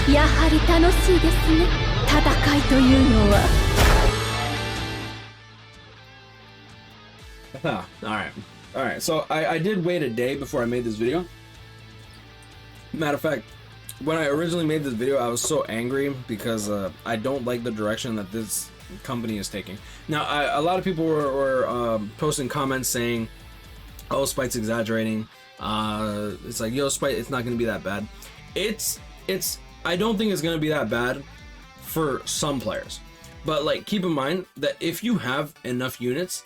やはり楽しいですね、戦いというのは。All right. So I did wait a day before I made this video. Matter of fact, when I originally made this video, I was so angry because I don't like the direction that this company is taking. Now, a lot of people were posting comments saying, "Oh, Spite's exaggerating. It's like, yo, Spite, it's not gonna be that bad." I don't think it's gonna be that bad for some players, but like, keep in mind that if you have enough units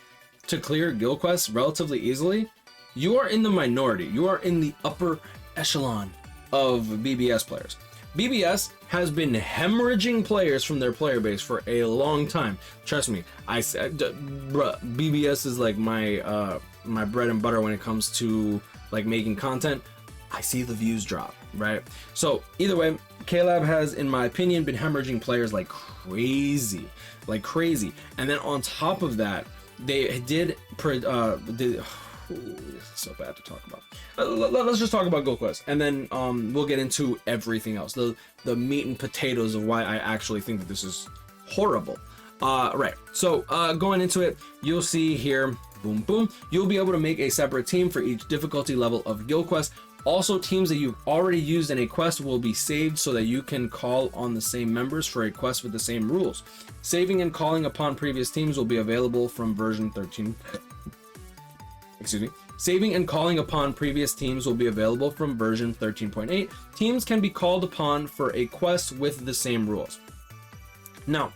to clear guild quests relatively easily, you are in the minority. You are in the upper echelon of BBS players. BBS has been hemorrhaging players from their player base for a long time. Trust me, I said, bruh, BBS is like my my bread and butter when it comes to like making content. I see the views drop, right? So either way, K-Lab has, in my opinion, been hemorrhaging players like crazy, and then on top of that, they did so bad to talk about. Let's just talk about Guild Quest, and then we'll get into everything else, the meat and potatoes of why I actually think that this is horrible. Right, so going into it, you'll see here, boom boom, you'll be able to make a separate team for each difficulty level of Guild Quest. Also, teams that you've already used in a quest will be saved so that you can call on the same members for a quest with the same rules. Saving and calling upon previous teams will be available from version 13. Excuse me. Saving and calling upon previous teams will be available from version 13.8. Teams can be called upon for a quest with the same rules. Now,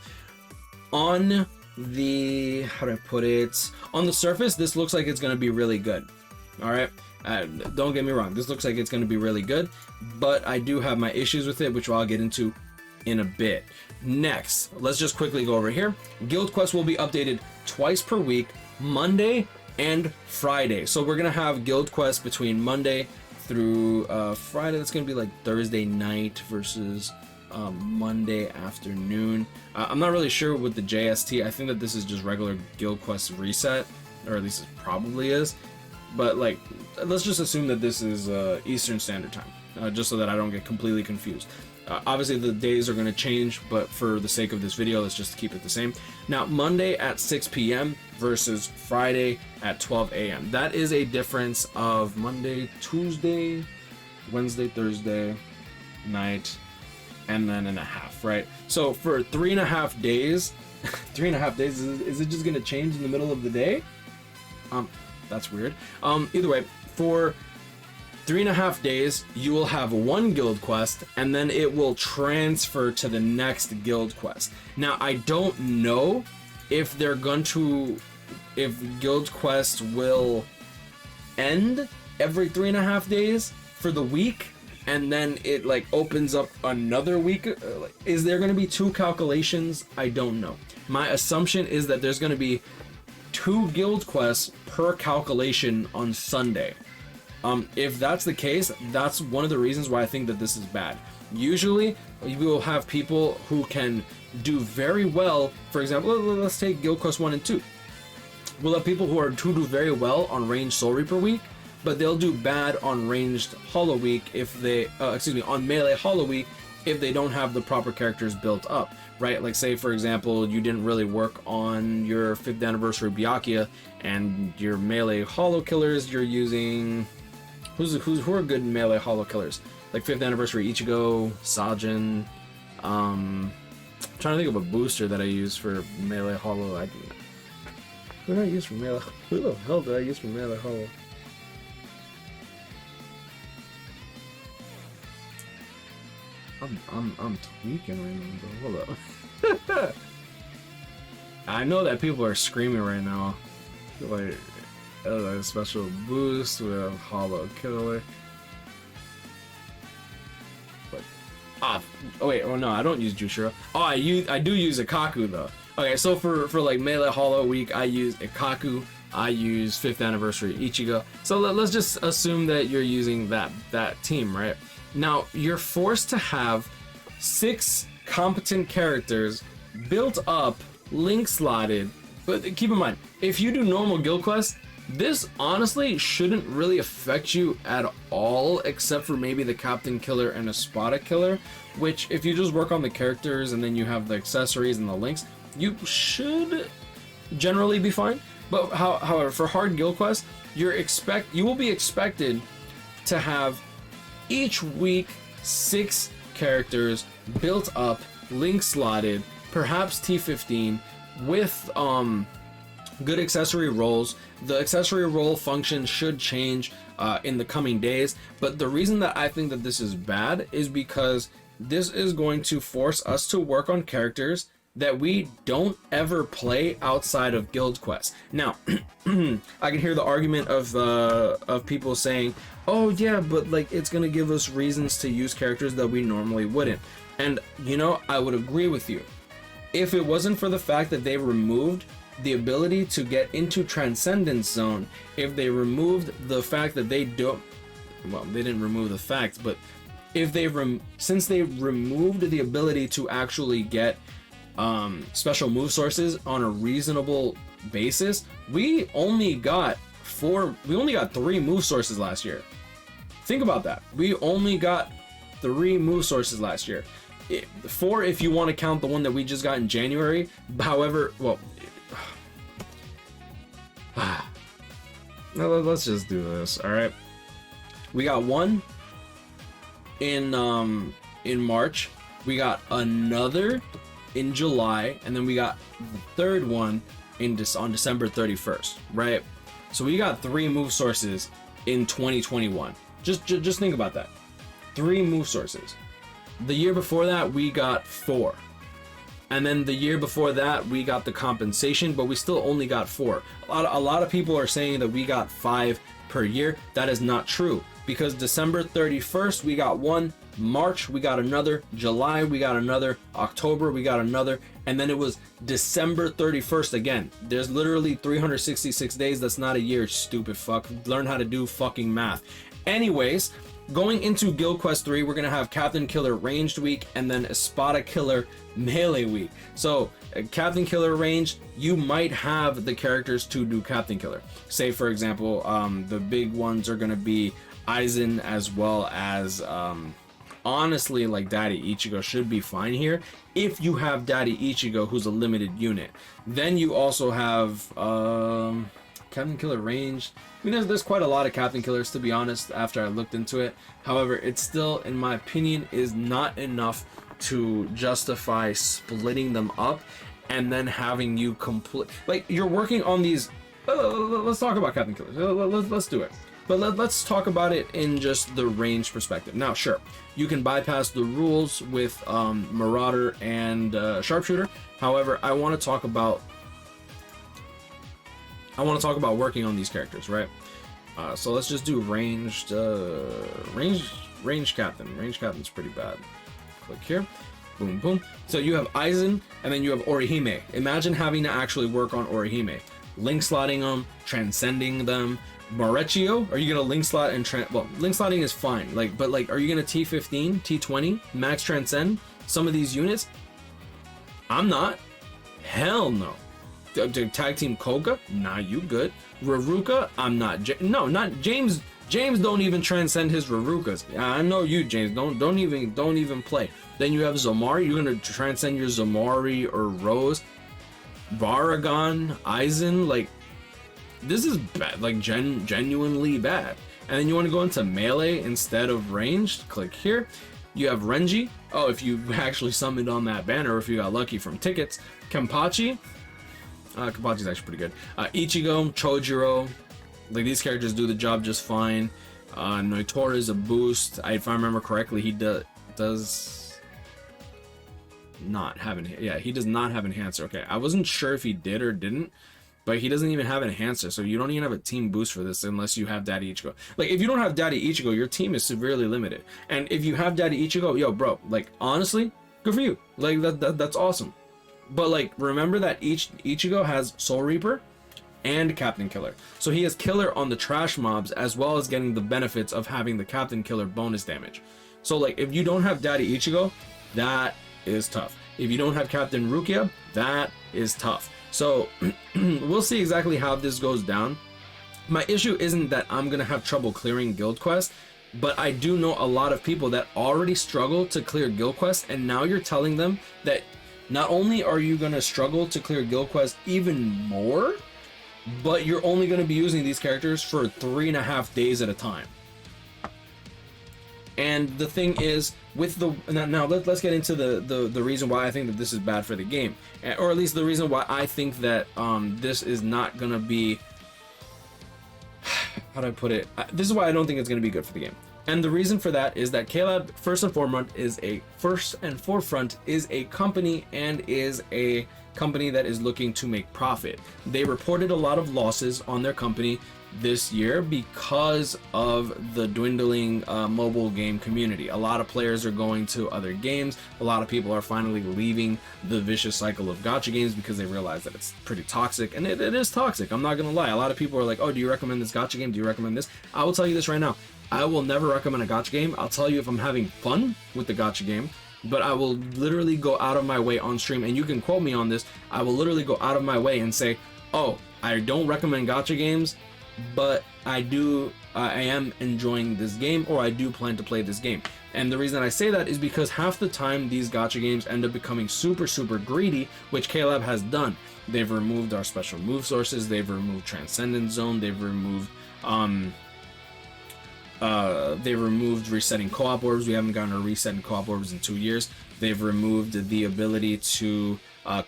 on the, how do I put it? On the surface, this looks like it's going to be really good. All right. Don't get me wrong, this looks like it's going to be really good, but I do have my issues with it, which I'll get into in a bit. Next, let's just quickly go over here. Guild Quest will be updated twice per week, Monday and Friday. So we're going to have Guild Quest between Monday through Friday. That's going to be like Thursday night versus Monday afternoon. I'm not really sure with the JST. I think that this is just regular Guild Quest reset, or at least it probably is. But like, let's just assume that this is Eastern Standard Time, just so that I don't get completely confused. Obviously the days are going to change, but for the sake of this video, let's just keep it the same. Now, Monday at 6 p.m. versus Friday at 12 a.m. That is a difference of Monday, Tuesday, Wednesday, Thursday night, and then and a half, right? So for 3.5 days, 3.5 days, is it just going to change in the middle of the day? That's weird. Either way, for 3.5 days, you will have one guild quest, and then it will transfer to the next guild quest. Now, I don't know if they're going to, if guild quest will end every 3.5 days for the week, and then it like opens up another week. Is there going to be two calculations? I don't know. My assumption is that there's going to be 2 guild quests per calculation on Sunday. If that's the case, that's one of the reasons why I think that this is bad. Usually, we will have people who can do very well. For example, let's take Guild Quest 1 and 2. We'll have people who do very well on Ranged Soul Reaper week, but they'll do bad on Ranged Hollow week if they, on Melee Hollow week if they don't have the proper characters built up. Right, like say for example, you didn't really work on your 5th anniversary Byakuya, and your melee hollow killers you're using. Who are good melee hollow killers? Like 5th anniversary Ichigo, Sajin. I'm trying to think of a booster that I use for melee hollow. Who did I use for melee? Who the hell did I use for melee hollow? I'm tweaking right now, bro. Hold up. I know that people are screaming right now. Like, a special boost with a hollow killer. But oh wait, oh no, I don't use Jushiro. Oh, I do use Ikaku though. Okay, so for like melee hollow week, I use Ikaku. I use 5th anniversary Ichigo. So let's just assume that you're using that team, right? Now, you're forced to have 6 competent characters built up, link slotted. But keep in mind, if you do normal guild quests, This honestly shouldn't really affect you at all, except for maybe the Captain Killer and a Espada Killer, which if you just work on the characters and then you have the accessories and the links, you should generally be fine. But however, for hard guild quests, you will be expected to have each week 6 characters built up, link slotted, perhaps T15 with good accessory roles. The accessory role function should change in the coming days, but the reason that I think that this is bad is because this is going to force us to work on characters that we don't ever play outside of guild quests. Now, I can hear the argument of people saying, "Oh yeah, but like it's gonna give us reasons to use characters that we normally wouldn't." And you know, I would agree with you. If it wasn't for the fact that they removed the ability to get into Transcendence Zone, if they removed the fact that they don't, well, they didn't remove the fact, but if they since they removed the ability to actually get special move sources on a reasonable basis, we only got 3 move sources last year. Think about that. We only got 3 move sources last year. 4 if you want to count the one that we just got in January. However, well, let's just do this. All right, we got 1 in March. We got another in July, and then we got the 3rd one on December 31st, right? So we got 3 move sources in 2021. Just think about that. 3 move sources. The year before that, we got 4. And then the year before that, we got the compensation, but we still only got 4. A lot of people are saying that we got 5 per year. That is not true, because December 31st, we got 1. March, we got another. July, we got another. October, we got another. And then it was December 31st again. There's literally 366 days. That's not a year, stupid fuck. Learn how to do fucking math. Anyways, going into Guild Quest 3, we're gonna have Captain Killer Ranged Week and then Espada Killer Melee Week. So Captain Killer Ranged, you might have the characters to do Captain Killer. Say for example, the big ones are gonna be Aizen, as well as honestly, like Daddy Ichigo should be fine here if you have Daddy Ichigo, who's a limited unit. Then you also have Captain Killer Range. I mean, there's quite a lot of Captain Killers, to be honest, after I looked into it. However, it's still, in my opinion, is not enough to justify splitting them up and then having you complete, like, you're working on these. Let's talk about Captain Killers. Let's do it. But let's talk about it in just the range perspective. Now, sure, you can bypass the rules with Marauder and Sharpshooter. However, I want to talk about working on these characters, right? So let's just do ranged captain. Ranged captain's pretty bad. Click here. Boom, boom. So you have Aizen, and then you have Orihime. Imagine having to actually work on Orihime. Link slotting them, transcending them. Marechio, are you gonna link slot and well, link slotting is fine, like, but like, are you gonna T15, T20, max transcend some of these units? I'm not. Hell no. Tag team Koga? Nah, you good. Raruka? I'm not. Not James. James don't even transcend his Rarukas. I know you, James. Don't even play. Then you have Zomari. You're gonna transcend your Zomari or Rose. Baragon, Aizen, like, this is bad, like genuinely bad. And then you want to go into melee instead of ranged. Click here. You have Renji. Oh, if you actually summoned on that banner, or if you got lucky from tickets. Kenpachi. Kenpachi's actually pretty good. Ichigo, Chojiro. Like, these characters do the job just fine. Noitora is a boost. If I remember correctly, he does not have he does not have enhancer. Okay, I wasn't sure if he did or didn't. But he doesn't even have an enhancer, so you don't even have a team boost for this unless you have Daddy Ichigo. Like, if you don't have Daddy Ichigo, your team is severely limited. And if you have Daddy Ichigo, yo, bro, like, honestly, good for you. Like, that's awesome. But, like, remember that Ichigo has Soul Reaper and Captain Killer. So he has Killer on the trash mobs, as well as getting the benefits of having the Captain Killer bonus damage. So, like, if you don't have Daddy Ichigo, that is tough. If you don't have Captain Rukia, that is tough. So we'll see exactly how this goes down. My issue isn't that I'm gonna have trouble clearing guild quests, but I do know a lot of people that already struggle to clear guild quests, and now you're telling them that not only are you gonna struggle to clear guild quests even more, but you're only gonna be using these characters for 3.5 days at a time. And the thing is, with the now let's get into the reason why I think that this is bad for the game, or at least the reason why I think that this is not gonna be, how do I put it? This is why I don't think it's gonna be good for the game. And the reason for that is that KLab first and forefront is a company, and is a company that is looking to make profit. They reported a lot of losses on their company this year because of the dwindling mobile game community. A lot of players are going to other games. A lot of people are finally leaving the vicious cycle of gacha games because they realize that it's pretty toxic, and it is toxic. I'm not gonna lie. A lot of people are like, oh, do you recommend this gacha game? Do you recommend this? I will tell you this right now. I will never recommend a gacha game. I'll tell you if I'm having fun with the gacha game, but I will literally go out of my way on stream, and you can quote me on this. I will literally go out of my way and say, oh, I don't recommend gacha games, but I am enjoying this game, or I do plan to play this game. And the reason I say that is because half the time these gacha games end up becoming super greedy, which KLab has done. They've removed our special move sources, they've removed Transcendent Zone, they've removed resetting co-op orbs. We haven't gotten a reset in co-op orbs in 2 years. They've removed the ability to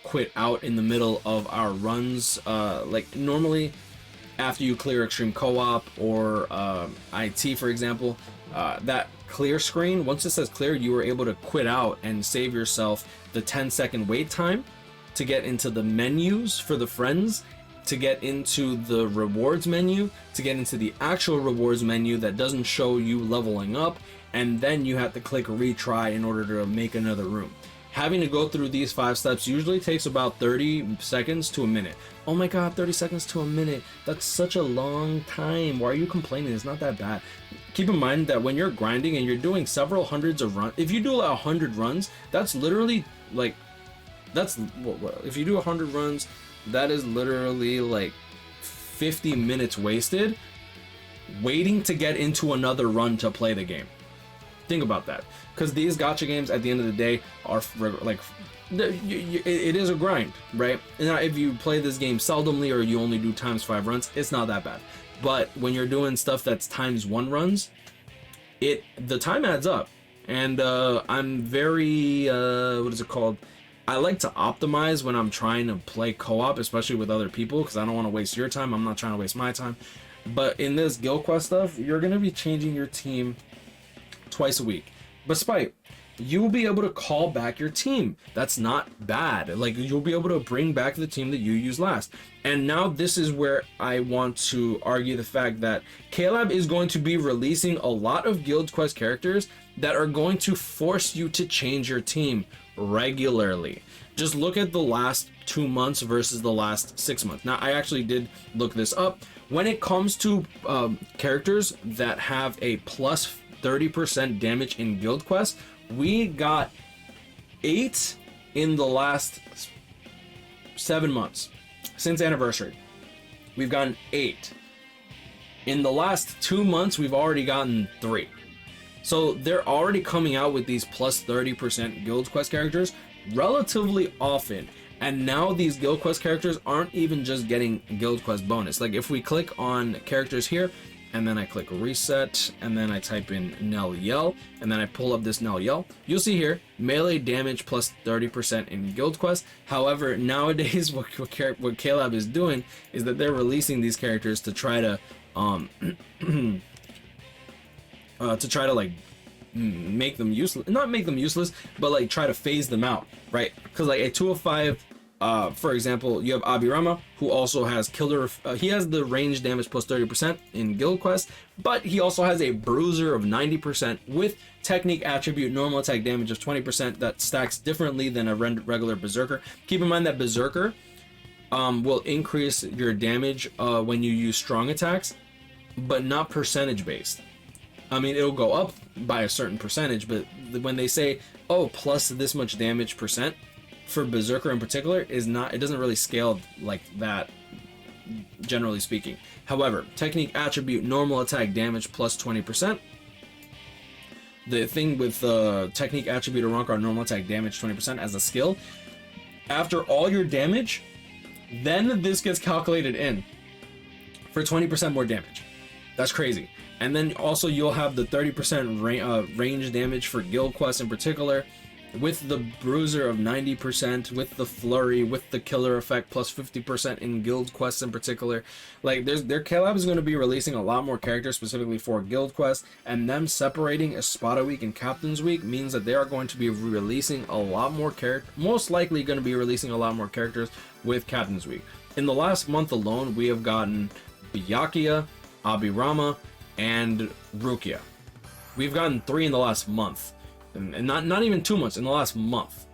quit out in the middle of our runs. Like normally, after you clear extreme co-op or IT, for example, that clear screen, once it says clear, you were able to quit out and save yourself the 10-second wait time to get into the menus for the friends, to get into the rewards menu, to get into the actual rewards menu that doesn't show you leveling up, and then you have to click retry in order to make another room. Having to go through these 5 steps usually takes about 30 seconds to a minute. Oh my god, 30 seconds to a minute. That's such a long time. Why are you complaining? It's not that bad. Keep in mind that when you're grinding and you're doing several hundreds of runs, if you do 100 runs, that's literally like, if you do 100 runs, that is literally like 50 minutes wasted waiting to get into another run to play the game. Think about that, because these gacha games at the end of the day are like, it is a grind, right? Now if you play this game seldomly, or you only do ×5 runs, it's not that bad. But when you're doing stuff that's ×1 runs, the time adds up. And I'm very what is it called, I like to optimize when I'm trying to play co-op, especially with other people, because I don't want to waste your time. I'm not trying to waste my time. But in this guild quest stuff, you're going to be changing your team twice a week. But Spite, you will be able to call back your team. That's not bad. Like, you'll be able to bring back the team that you used last. And now this is where I want to argue the fact that KLab is going to be releasing a lot of guild quest characters that are going to force you to change your team regularly. Just look at the last 2 months versus the last 6 months. Now, I actually did look this up. When it comes to characters that have a plus 30% damage in guild quests, we got 8 in the last 7 months since anniversary. We've gotten 8. In the last 2 months, we've already gotten 3. So they're already coming out with these plus 30% guild quest characters relatively often. And now these guild quest characters aren't even just getting guild quest bonus. Like if we click on characters here, and then I click reset, and then I type in Nell Yell, and then I pull up this Nell Yell, you'll see here melee damage plus 30% in guild quest. However, nowadays what KLab is doing is that they're releasing these characters to try to like make them useless, not make them useless, but like try to phase them out, right? Because like a 205, for example, you have Abirama, who also has killer, he has the range damage plus 30% in guild quest, but he also has a bruiser of 90% with technique attribute normal attack damage of 20% that stacks differently than a regular berserker. Keep in mind that berserker will increase your damage when you use strong attacks, but not percentage based. I mean, it'll go up by a certain percentage, but when they say, oh, plus this much damage percent, for berserker in particular, is not, it doesn't really scale like that generally speaking. However, technique attribute normal attack damage plus 20%. The thing with technique attribute Arrancar normal attack damage 20% as a skill, after all your damage, then this gets calculated in for 20% more damage. That's crazy. And then also you'll have the 30% range damage for guild quests in particular, with the bruiser of 90%, with the flurry, with the killer effect plus 50% in guild quests in particular. Like their K-Lab is going to be releasing a lot more characters specifically for guild quests, and them separating Espada Week and Captain's Week means that they are going to be releasing a lot more characters, most likely going to be releasing a lot more characters with Captain's Week. In the last month alone, we have gotten Byakuya, Abirama, and Rukia. We've gotten 3 in the last month. And not even 2 months, in the last month,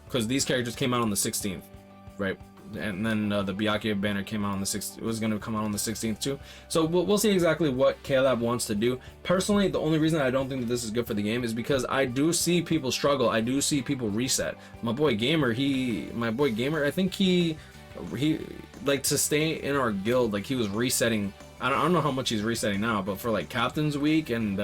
because these characters came out on the 16th, right? And then the Byakuya banner came out on the 6th. It was going to come out on the 16th too. So we'll see exactly what K-Lab wants to do. Personally, the only reason I don't think that this is good for the game is because I do see people struggle. I do see people reset. My boy Gamer, I think he like, to stay in our guild, like, he was resetting. I don't know how much he's resetting now, but for like Captain's Week and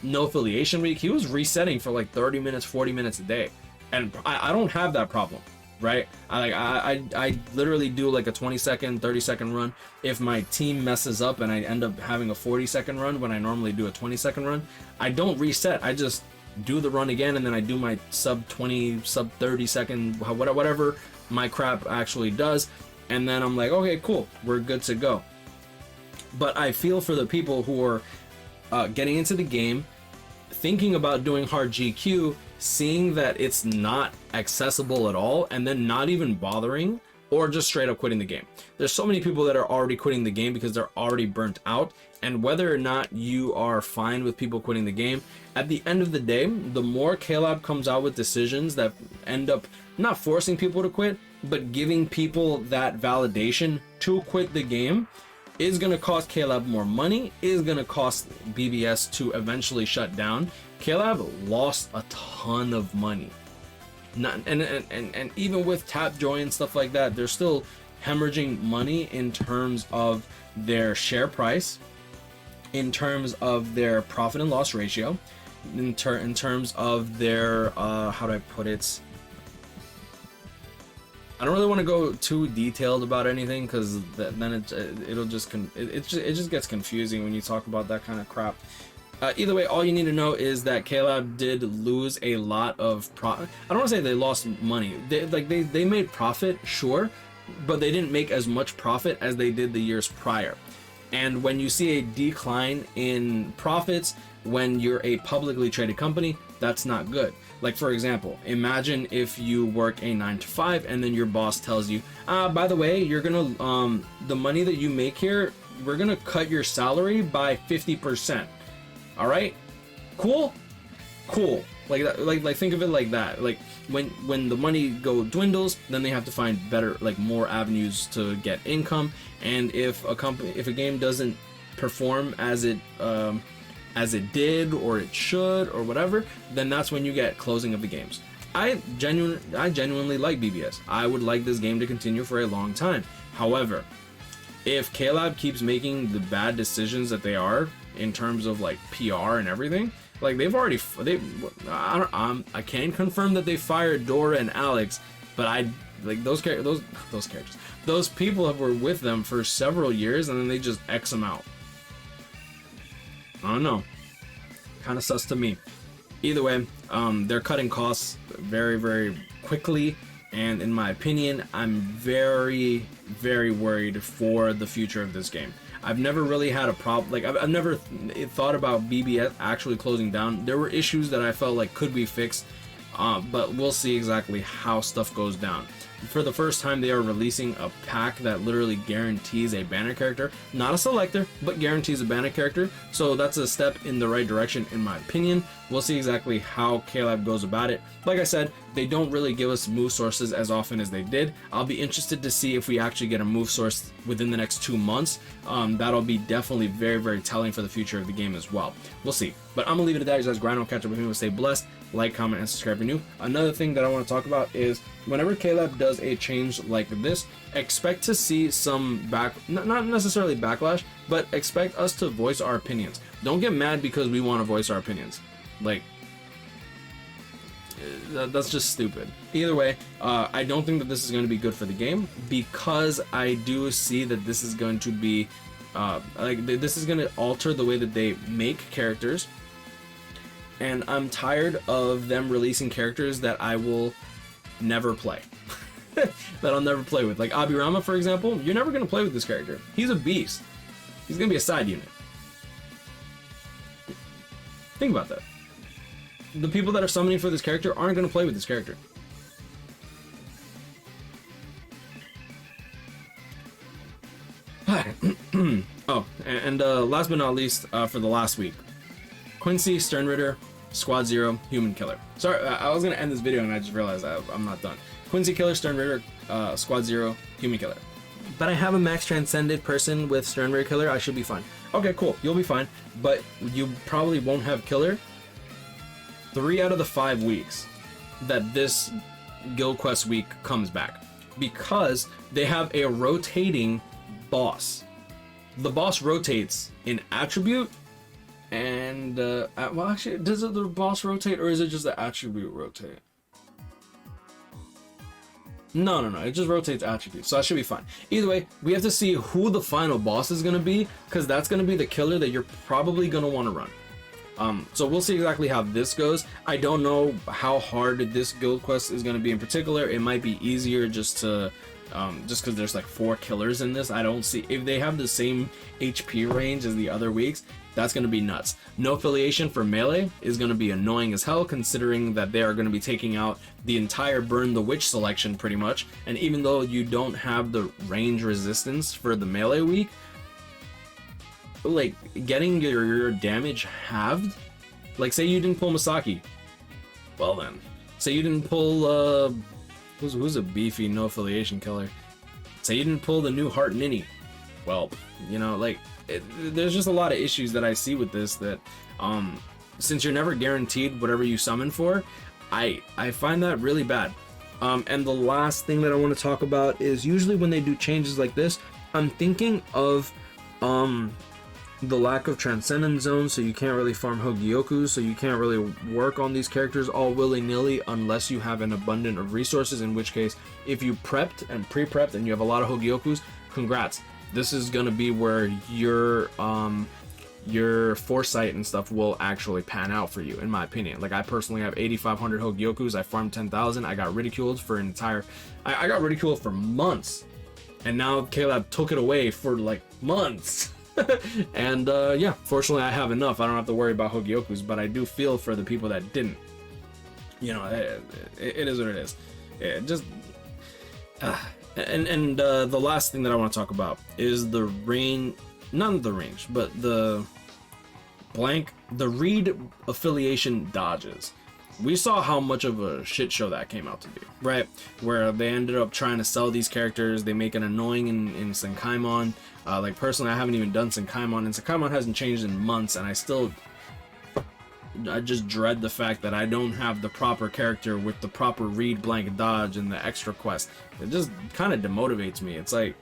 no affiliation week, he was resetting for like 30 minutes, 40 minutes a day. And I don't have that problem, right? I literally do like a 20-second, 30-second run. If my team messes up and I end up having a 40-second run when I normally do a 20-second run, I don't reset. I just do the run again, and then I do my sub 20, sub 30 second, whatever my crap actually does. And then I'm like, okay, cool, we're good to go. But I feel for the people who are getting into the game, thinking about doing hard GQ, seeing that it's not accessible at all, and then not even bothering, or just straight up quitting the game. There's so many people that are already quitting the game because they're already burnt out. And whether or not you are fine with people quitting the game, at the end of the day, the more K-Lab comes out with decisions that end up not forcing people to quit, but giving people that validation to quit the game, is going to cost K-Lab more money, is going to cost BBS to eventually shut down. K-Lab lost a ton of money. And even with Tapjoy and stuff like that, they're still hemorrhaging money in terms of their share price, in terms of their profit and loss ratio, in terms of their, how do I put it? I don't really want to go too detailed about anything, because then it just gets confusing when you talk about that kind of crap. Either way, all you need to know is that K-Lab did lose a lot of profit. I don't want to say they lost money. They made profit, sure, but they didn't make as much profit as they did the years prior. And when you see a decline in profits when you're a publicly traded company, that's not good. Like, for example, imagine if you work a 9-to-5 and then your boss tells you, by the way, you're gonna the money that you make here, we're gonna cut your salary by 50%. All right, cool. Like that, like think of it like that. Like when the money dwindles, then they have to find better, like, more avenues to get income. And if a game doesn't perform as it did, or it should, or whatever, then that's when you get closing of the games. I genuinely like BBS. I would like this game to continue for a long time. However, if K-Lab keeps making the bad decisions that they are in terms of like PR and everything, like I can't confirm that they fired Dora and Alex, but those people that were with them for several years, and then they just X them out. I don't know. Kind of sus to me. Either way, they're cutting costs very, very quickly, and in my opinion, I'm very, very worried for the future of this game. I've never really had a problem. Like, I've never thought about BBS actually closing down. There were issues that I felt like could be fixed, but we'll see exactly how stuff goes down. For the first time, they are releasing a pack that literally guarantees a banner character. Not a selector, but guarantees a banner character. So that's a step in the right direction, in my opinion. We'll see exactly how K-Lab goes about it. Like I said, they don't really give us move sources as often as they did. I'll be interested to see if we actually get a move source within the next 2 months. That'll be definitely very, very telling for the future of the game as well. We'll see. But I'm gonna leave it at that. You guys grind on, catch up with me. We'll stay blessed. Like, comment, and subscribe if you're new. Another thing that I want to talk about is whenever KLab does a change like this, expect to see some not necessarily backlash, but expect us to voice our opinions. Don't get mad because we want to voice our opinions. Like, that's just stupid. Either way, I don't think that this is going to be good for the game, because I do see that this is going to be this is going to alter the way that they make characters, and I'm tired of them releasing characters that I will never play. That I'll never play with. Like Abirama, for example, you're never going to play with this character. He's a beast. He's going to be a side unit. Think about that. The people that are summoning for this character aren't going to play with this character. Oh, and last but not least, for the last week, Quincy, Sternritter, Squad Zero, Human Killer. Sorry, I was going to end this video and I just realized I'm not done. Quincy Killer, Sternritter, Squad Zero, Human Killer. But I have a max transcended person with Sternritter Killer. I should be fine. Okay, cool. You'll be fine. But you probably won't have Killer 3 out of the 5 weeks that this Guild Quest week comes back, because they have a rotating boss. The boss rotates in attribute and well, actually, does the boss rotate, or is it just the attribute rotate? No, it just rotates attributes, so that should be fine. Either way, we have to see who the final boss is going to be, because that's going to be the killer that you're probably going to want to run. So we'll see exactly how this goes. I don't know how hard this guild quest is going to be in particular. It might be easier just to just because there's like 4 killers in this. I don't see if they have the same HP range as the other weeks. That's going to be nuts. No affiliation for melee is going to be annoying as hell, considering that they are going to be taking out the entire Burn the Witch selection pretty much. And even though you don't have the range resistance for the melee week, like getting your damage halved, like say you didn't pull Masaki, well then, say you didn't pull who's a beefy no affiliation killer, say you didn't pull the new Heart Ninny, well, you know, like there's just a lot of issues that I see with this, that since you're never guaranteed whatever you summon for, I find that really bad. And the last thing that I want to talk about is usually when they do changes like this, I'm thinking of the lack of transcendent zones, so you can't really farm Hogyoku, so you can't really work on these characters all willy-nilly unless you have an abundance of resources, in which case, if you prepped and pre-prepped and you have a lot of Hogyokus, congrats. This is gonna be where your foresight and stuff will actually pan out for you, in my opinion. Like, I personally have 8,500 Hogyokus, I farmed 10,000, I got ridiculed for an entire... I got ridiculed for months, and now KLab took it away for like months. And yeah, fortunately I have enough. I don't have to worry about Hogyokus, but I do feel for the people that didn't. You know, it is what it is. It just and the last thing that I want to talk about is the range, not the range, but the read affiliation dodges. We saw how much of a shit show that came out to be, right? Where they ended up trying to sell these characters, they make it annoying in Senkaimon. Like, personally, I haven't even done Senkaimon, and Senkaimon hasn't changed in months, and I just dread the fact that I don't have the proper character with the proper read, blank, dodge, and the extra quest. It just kind of demotivates me. It's like,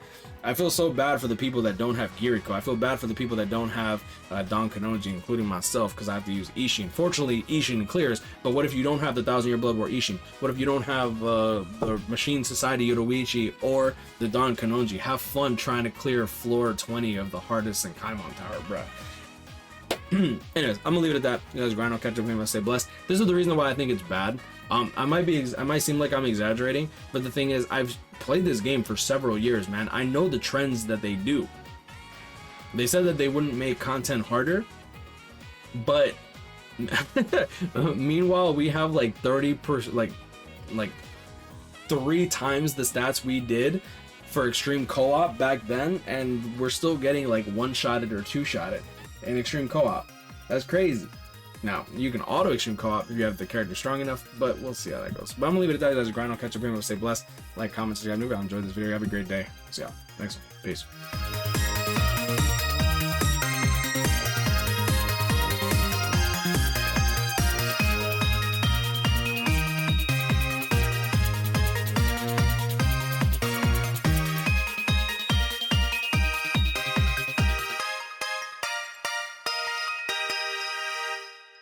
I feel so bad for the people that don't have Giriko. I feel bad for the people that don't have Don Kanoji, including myself, because I have to use Ishin. Fortunately, Ishin clears, but what if you don't have the 1000-Year Blood War Ishin? What if you don't have the Machine Society Yoruichi or the Don Kanoji? Have fun trying to clear floor 20 of the hardest Senkaimon Tower, bruh. Anyways, I'm gonna leave it at that. You guys grind, I'll catch up with you. Stay blessed. This is the reason why I think it's bad. I might seem like I'm exaggerating, but the thing is, I've played this game for several years, man. I know the trends that they do. They said that they wouldn't make content harder, but meanwhile we have like 30%, like 3 times the stats we did for extreme co-op back then, and we're still getting like 1-shotted or 2-shotted in extreme co-op. That's crazy. Now, you can auto extreme co-op if you have the character strong enough, but we'll see how that goes. But I'm gonna leave it at that. That's a grind. I'll catch up again. We'll stay blessed. Like, comment, subscribe. I'll enjoy this video. Have a great day. See y'all next one. Peace.